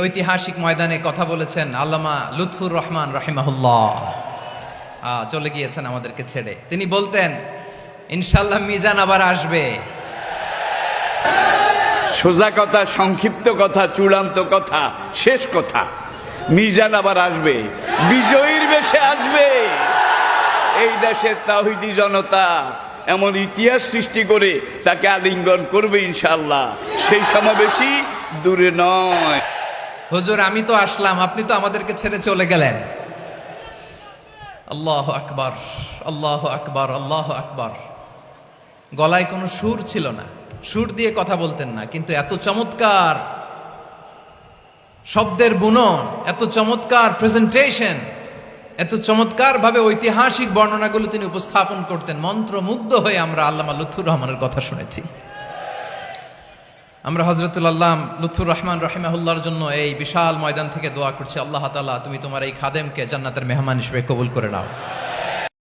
ঐতিহাসিক ময়দানে কথা বলেছেন আল্লামা লুৎফুর রহমান রাহিমাহুল্লাহ। চলে গিয়েছেন আমাদেরকে ছেড়ে। তিনি বলতেন, ইনশাআল্লাহ মিজান আবার আসবে। সোজা কথা, সংক্ষিপ্ত কথা, চূড়ান্ত কথা, শেষ কথা, মিজান আবার আসবে, বিজয়ীর বেশে আসবে। এই দেশের তাওহীদি জনতা এমন ইতিহাস সৃষ্টি করে তাকে আলিঙ্গন করবে ইনশাআল্লাহ। সেই সমাবেশই দূরে নয়। হুজুর, আমি তো আসলাম, আপনি তো আমাদেরকে ছেড়ে চলে গেলেন। আল্লাহু আকবার, আল্লাহু আকবার, আল্লাহু আকবার। গলায় কোনো সুর ছিল না, সুর দিয়ে কথা বলতেন না, কিন্তু এত চমৎকার শব্দের বুনন, এত চমৎকার প্রেজেন্টেশন, এত চমৎকার ভাবে ঐতিহাসিক বর্ণনাগুলো তিনি উপস্থাপন করতেন। মন্ত্রমুগ্ধ হয়ে আমরা আল্লামা লুৎফুর রহমানের কথা শুনেছি। আমরা হযরতুল আল্লাহ লুৎফুর রহমান রাহিমাহুল্লাহর জন্য এই বিশাল ময়দান থেকে দোয়া করছি, আল্লাহ তাআলা তুমি তোমার এই খাদেমকে জান্নাতের মেহমান হিসেবে কবুল করে নাও।